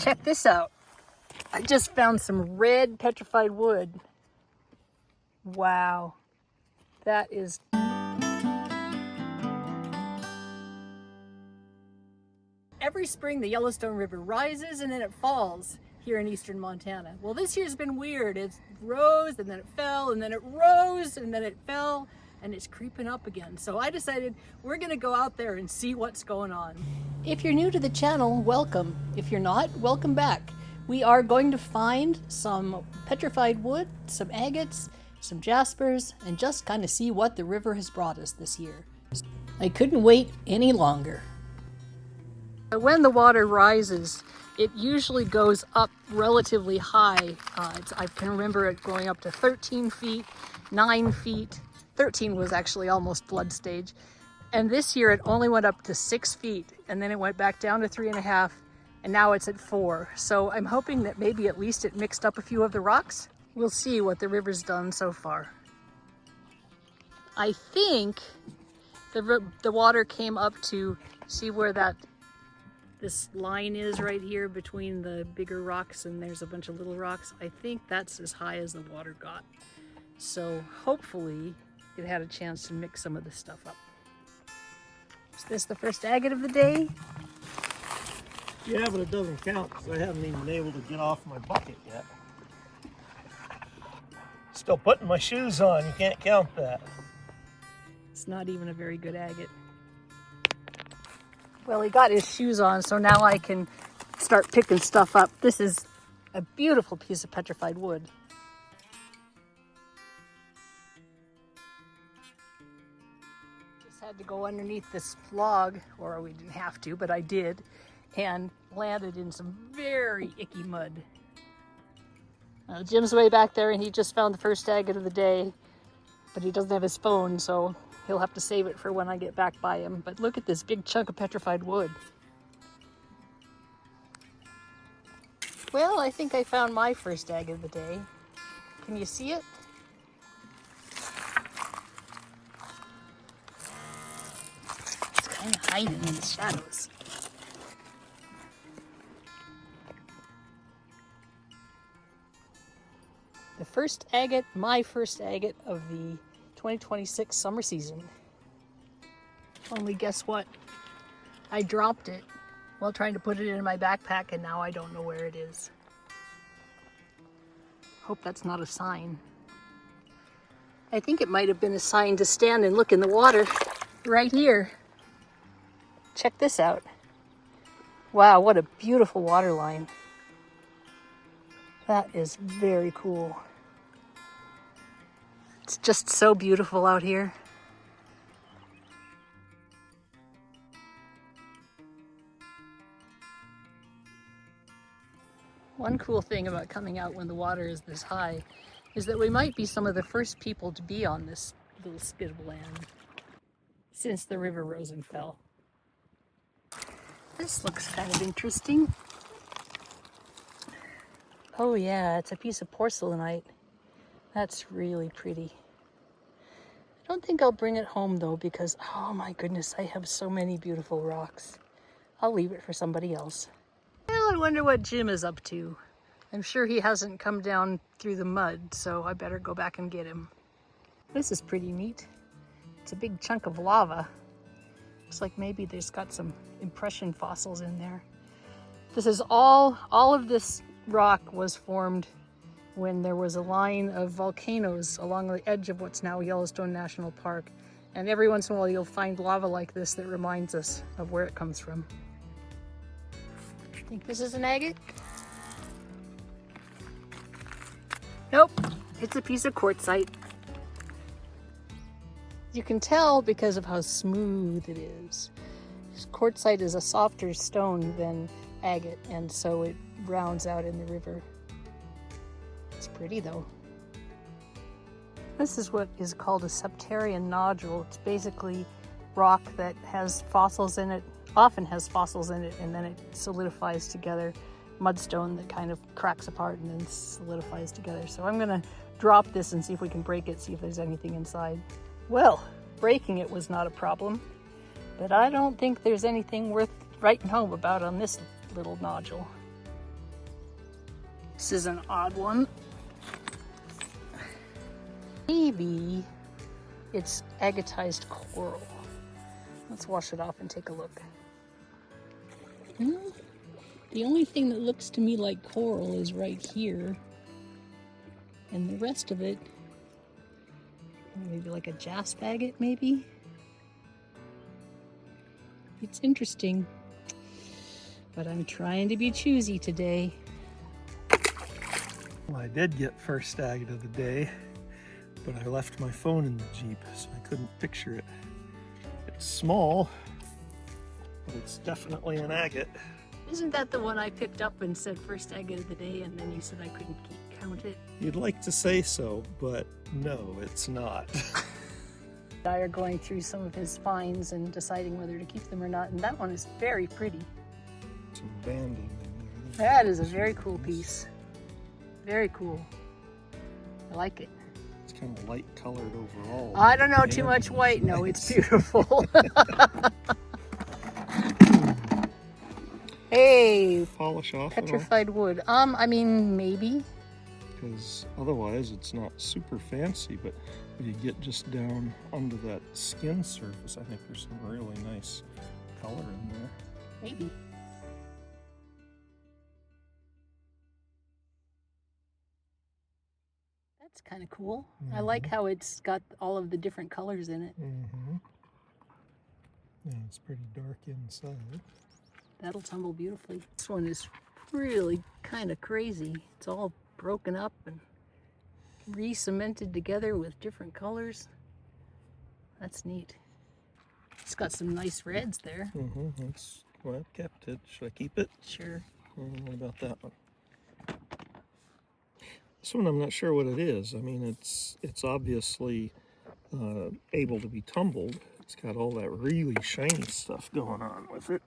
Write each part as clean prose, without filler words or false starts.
Check this out. I just found some red petrified wood. Wow. That is... Every spring the Yellowstone River rises and then it falls here in eastern Montana. Well, this year's been weird. It rose and then it fell and then it rose and then it fell and it's creeping up again. So I decided we're gonna go out there and see what's going on. If you're new to the channel, welcome. If you're not, welcome back. We are going to find some petrified wood, some agates, some jaspers, and just kind of see what the river has brought us this year. I couldn't wait any longer. When the water rises, it usually goes up relatively high. I can remember it going up to 13 feet, 9 feet. 13 was actually almost flood stage. And this year it only went up to 6 feet, and then it went back down to 3.5, and now it's at 4. So I'm hoping that maybe at least it mixed up a few of the rocks. We'll see what the river's done so far. I think the water came up to, see where this line is right here between the bigger rocks and there's a bunch of little rocks. I think that's as high as the water got. So hopefully it had a chance to mix some of this stuff up. Is this the first agate of the day? Yeah, but it doesn't count because I haven't even been able to get off my bucket yet. Still putting my shoes on, you can't count that. It's not even a very good agate. Well, he got his shoes on, so now I can start picking stuff up. This is a beautiful piece of petrified wood. Just had to go underneath this log, or we didn't have to, but I did, and landed in some very icky mud. Jim's way back there, and he just found the first agate of the day, but he doesn't have his phone, so he'll have to save it for when I get back by him. But look at this big chunk of petrified wood. Well, I think I found my first agate of the day. Can you see it? It's kind of hiding in the shadows. The first agate, my first agate of the 2026 summer season. Only guess what? I dropped it while trying to put it in my backpack, and now I don't know where it is. Hope that's not a sign. I think it might have been a sign to stand and look in the water right here. Check this out. Wow, what a beautiful water line. That is very cool. It's just so beautiful out here. One cool thing about coming out when the water is this high is that we might be some of the first people to be on this little spit of land since the river rose and fell. This looks kind of interesting. Oh yeah, it's a piece of porcelainite. That's really pretty. I don't think I'll bring it home though because, oh my goodness, I have so many beautiful rocks. I'll leave it for somebody else. Well, I wonder what Jim is up to. I'm sure he hasn't come down through the mud, so I better go back and get him. This is pretty neat. It's a big chunk of lava. Looks like maybe there's got some impression fossils in there. This is all of this rock was formed when there was a line of volcanoes along the edge of what's now Yellowstone National Park. And every once in a while you'll find lava like this that reminds us of where it comes from. Think this is an agate? Nope, it's a piece of quartzite. You can tell because of how smooth it is. Quartzite is a softer stone than agate, and so it rounds out in the river. It's pretty though. This is what is called a septarian nodule. It's basically rock that has fossils in it, often has fossils in it, and then it solidifies together. Mudstone that kind of cracks apart and then solidifies together. So I'm gonna drop this and see if we can break it, see if there's anything inside. Well, breaking it was not a problem, but I don't think there's anything worth writing home about on this little nodule. This is an odd one. Maybe it's agatized coral. Let's wash it off and take a look. The only thing that looks to me like coral is right here. And the rest of it, maybe like a jasper agate, maybe? It's interesting, but I'm trying to be choosy today. Well, I did get first agate of the day, but I left my phone in the Jeep, so I couldn't picture it. It's small, but it's definitely an agate. Isn't that the one I picked up and said first agate of the day, and then you said I couldn't count it? You'd like to say so, but no, it's not. I are going through some of his finds and deciding whether to keep them or not, and that one is very pretty. Some banding in there. That is a very cool piece. Very cool. I like it. It's kind of light colored overall. I don't know, too much white. No, it's beautiful. Hey, Polish off petrified wood. I mean, maybe. Because otherwise it's not super fancy, but when you get just down under that skin surface, I think there's some really nice color in there. Maybe. That's kind of cool. I like how it's got all of the different colors in it. Yeah, it's pretty dark inside. That'll tumble beautifully. This one is really kind of crazy. It's all broken up and re-cemented together with different colors. That's neat. It's got some nice reds there. That's why I've kept it. Should I keep it? Sure. What about that one? This one I'm not sure what it is. I mean, it's obviously able to be tumbled. It's got all that really shiny stuff going on with it.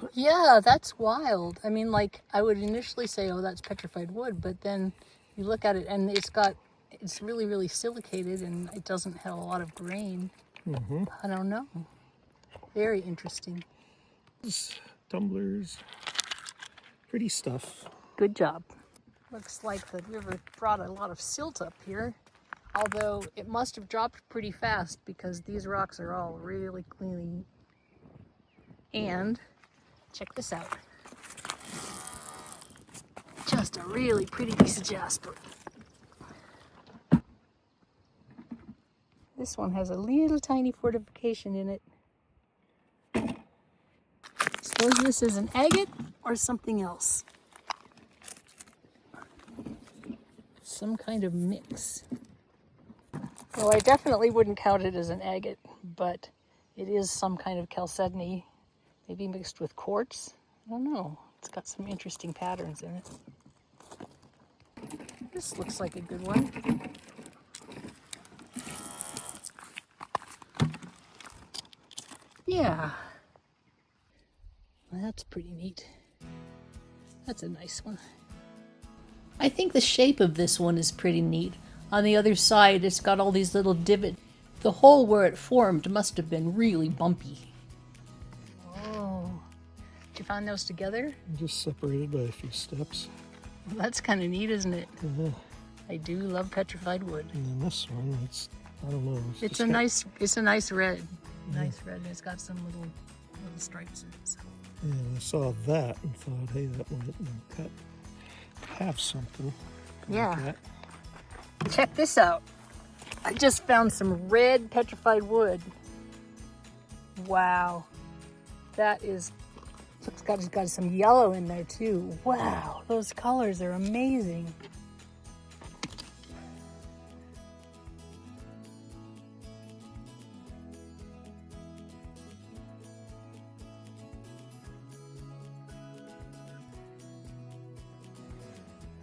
But yeah, that's wild. I mean, like, I would initially say, oh, that's petrified wood, but then you look at it and it's really, really silicated and it doesn't have a lot of grain. I don't know. Very interesting. Tumblers, pretty stuff. Good job. Looks like the river brought a lot of silt up here, although it must have dropped pretty fast because these rocks are all really clean. And check this out. Just a really pretty piece of jasper. This one has a little tiny fortification in it. Suppose this is an agate or something else. Some kind of mix. Well, I definitely wouldn't count it as an agate, but it is some kind of chalcedony, maybe mixed with quartz. I don't know. It's got some interesting patterns in it. This looks like a good one. Yeah. Well, that's pretty neat. That's a nice one. I think the shape of this one is pretty neat. On the other side, it's got all these little divots. The hole where it formed must have been really bumpy. Oh, did you find those together? Just separated by a few steps. Well, that's kind of neat, isn't it? I do love petrified wood. And then this one, I don't know. It's a nice red. Nice red. It's got some little stripes in it. So. Yeah, I saw that and thought, hey, that might have something. Yeah. Like that. Check this out. I just found some red petrified wood. Wow. That is, it's got some yellow in there too. Wow, those colors are amazing.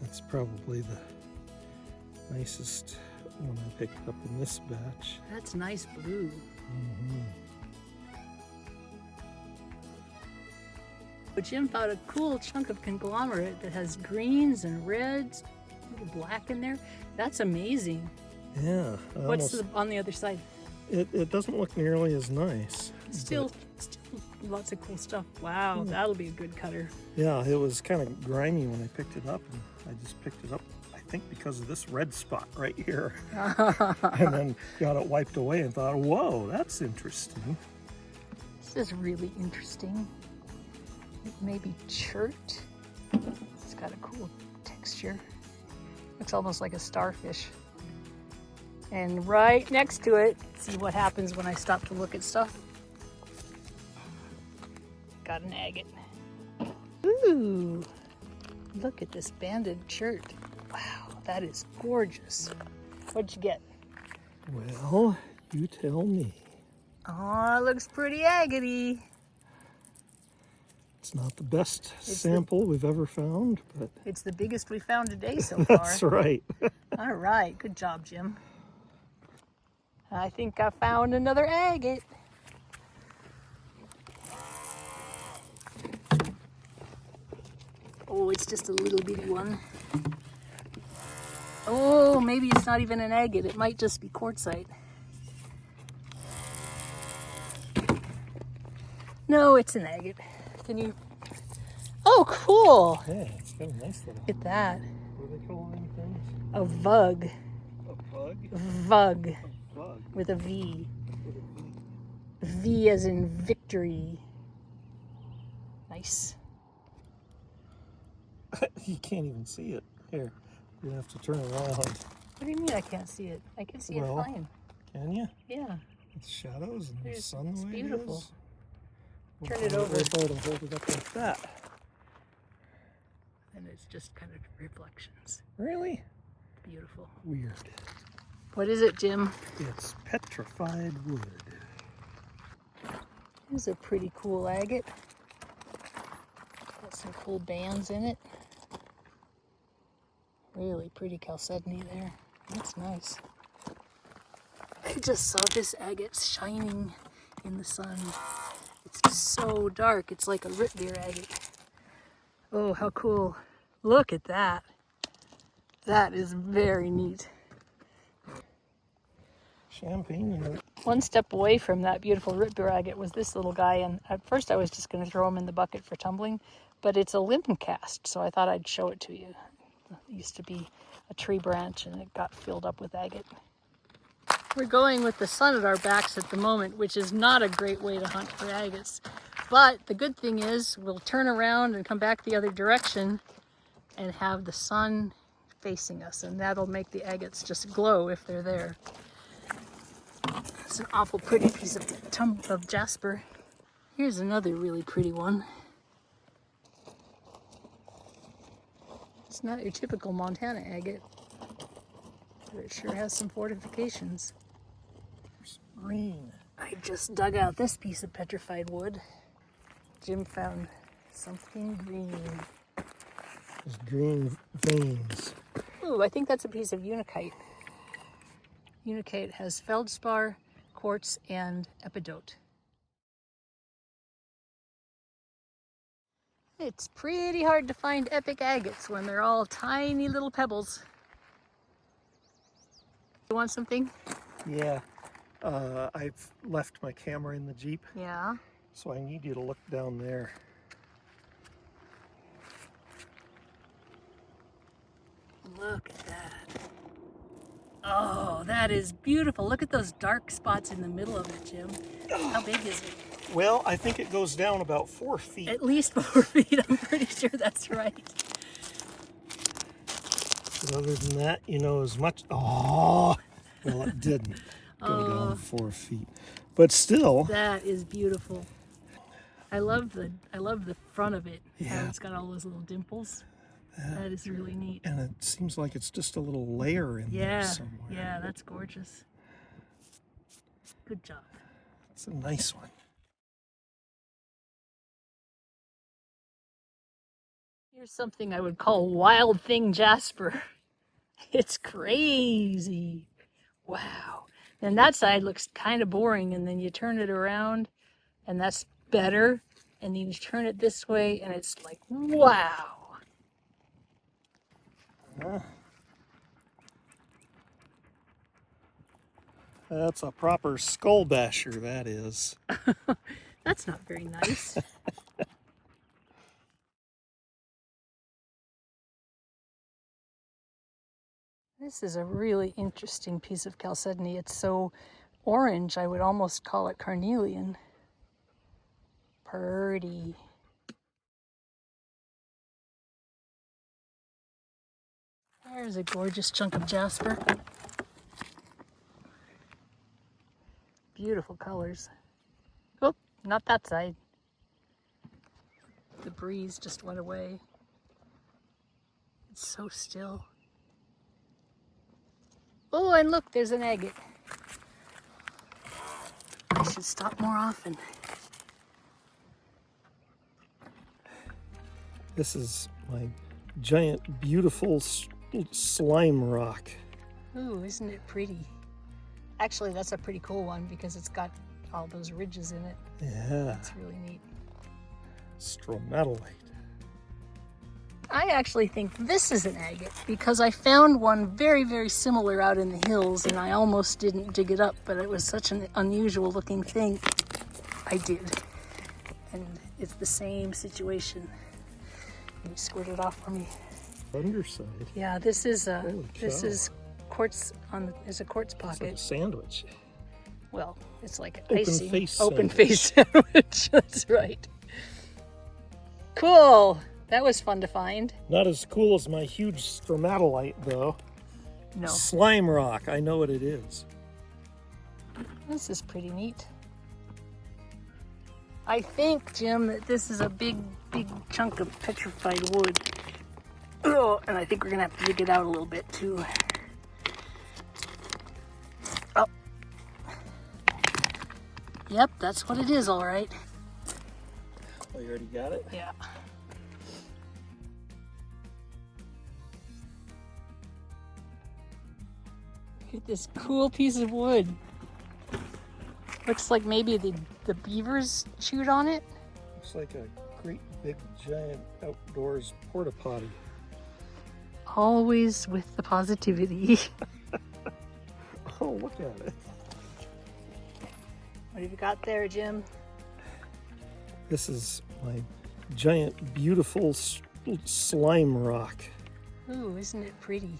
That's probably the nicest one I picked up in this batch. That's nice blue. But Jim found a cool chunk of conglomerate that has greens and reds, a little black in there. That's amazing. Yeah. What's on the other side? It doesn't look nearly as nice. Still Still lots of cool stuff. Wow, that'll be a good cutter. Yeah, it was kind of grimy when I picked it up, and I just picked it up, I think because of this red spot right here. And then got it wiped away and thought, whoa, that's interesting. This is really interesting. It may be chert. It's got a cool texture. Looks almost like a starfish. And right next to it, see what happens when I stop to look at stuff. Got an agate. Ooh, look at this banded chert. Wow, that is gorgeous. What'd you get? Well, you tell me. Oh, it looks pretty agate-y. It's not the best sample we've ever found, but It's the biggest we found today so far. that's right. All right, good job, Jim. I think I found another agate. Oh, it's just a little bitty one. Oh, maybe it's not even an agate. It might just be quartzite. No, it's an agate. Can you? Oh, cool. Yeah, it's got a nice little. Look at that. What do they call them things? A vug. A bug? Vug. A bug. With a V. With a V. V as in victory. Nice. You can't even see it. Here, you have to turn around. What do you mean I can't see it? I can see it fine. Can you? Yeah. With shadows and the sun It's the way beautiful. it is. Turn it over. I thought I'd hold it up like that. And it's just kind of reflections. Really? Beautiful. Weird. What is it, Jim? It's petrified wood. This is a pretty cool agate. Got some cool bands in it. Really pretty chalcedony there. That's nice. I just saw this agate shining in the sun. It's so dark. It's like a root beer agate. Oh, how cool. Look at that. That is very neat. Champagne and One step away from that beautiful root beer agate was this little guy, and at first I was just going to throw him in the bucket for tumbling, but it's a limb cast, so I thought I'd show it to you. It used to be a tree branch and it got filled up with agate. We're going with the sun at our backs at the moment, which is not a great way to hunt for agates. But the good thing is we'll turn around and come back the other direction and have the sun facing us, and that'll make the agates just glow if they're there. It's an awful pretty piece of jasper. Here's another really pretty one. It's not your typical Montana agate, but it sure has some fortifications. green. I just dug out this piece of petrified wood. Jim found something green. There's green veins. Ooh, I think that's a piece of unikite. Unikite has feldspar, quartz, and epidote. It's pretty hard to find epic agates when they're all tiny little pebbles. You want something? Yeah. I've left my camera in the Jeep, Yeah. so I need you to look down there. Look at that. Oh, that is beautiful. Look at those dark spots in the middle of it, Jim. How big is it? Well, I think it goes down about 4 feet. At least 4 feet. I'm pretty sure that's right. But other than that, you know, as much... Oh, well, it didn't go down 4 feet. But still... That is beautiful. I love the front of it. Yeah. How it's got all those little dimples. That is really neat. And it seems like it's just a little layer in there somewhere. Yeah, that's gorgeous. Good job. It's a nice one. Here's something I would call wild thing jasper. It's crazy. Wow. And that side looks kind of boring, and then you turn it around and that's better. And then you turn it this way and it's like, wow. That's a proper skull basher, that is. That's not very nice. This is a really interesting piece of chalcedony. It's so orange, I would almost call it carnelian. Pretty. There's a gorgeous chunk of jasper. Beautiful colors. Oh, not that side. The breeze just went away. It's so still. Oh, and look, there's an agate. I should stop more often. This is my giant, beautiful slime rock. Ooh, isn't it pretty? Actually, that's a pretty cool one because it's got all those ridges in it. Yeah. It's really neat. Stromatolite. I actually think this is an agate because I found one very, very similar out in the hills and I almost didn't dig it up, but it was such an unusual looking thing. I did. And it's the same situation. Can you squirt it off for me? Underside. Yeah, this is quartz is a quartz pocket. It's like a sandwich. Well, it's like an Open icing. face Open sandwich. face sandwich. That's right. Cool. That was fun to find. Not as cool as my huge stromatolite, though. No. Slime rock. I know what it is. This is pretty neat. I think, Jim, that this is a big, big chunk of petrified wood. Oh, and I think we're gonna have to dig it out a little bit too. Oh. Yep, that's what it is, all right. Oh, you already got it? Yeah. Look at this cool piece of wood. Looks like maybe the beavers chewed on it. Looks like a great big giant outdoors porta potty. Always with the positivity. Oh, look at it. What have you got there, Jim? This is my giant, beautiful slime rock. Ooh, isn't it pretty?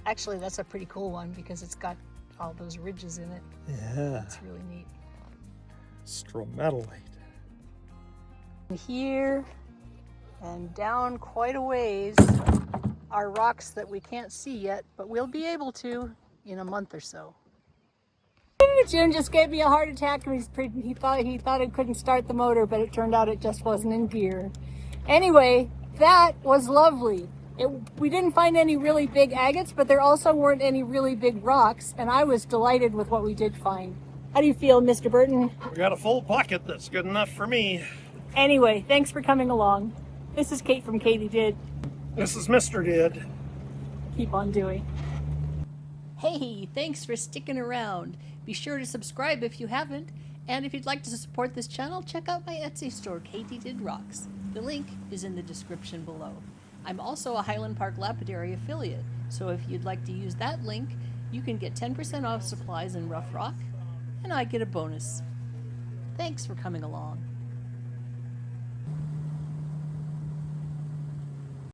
Actually, that's a pretty cool one because it's got all those ridges in it. Yeah. It's really neat. Stromatolite. Here and down quite a ways are rocks that we can't see yet, but we'll be able to in a month or so. Jim just gave me a heart attack and he thought it couldn't start the motor, but it turned out it just wasn't in gear. Anyway, that was lovely. We didn't find any really big agates, but there also weren't any really big rocks, and I was delighted with what we did find. How do you feel, Mr. Burton? We got a full bucket that's good enough for me. Anyway, thanks for coming along. This is Kate from Katie Did. This is Mr. Did. Keep on doing. Hey, thanks for sticking around. Be sure to subscribe if you haven't. And if you'd like to support this channel, check out my Etsy store, Katie Did Rocks. The link is in the description below. I'm also a Highland Park Lapidary affiliate, so if you'd like to use that link, you can get 10% off supplies in Rough Rock, and I get a bonus. Thanks for coming along.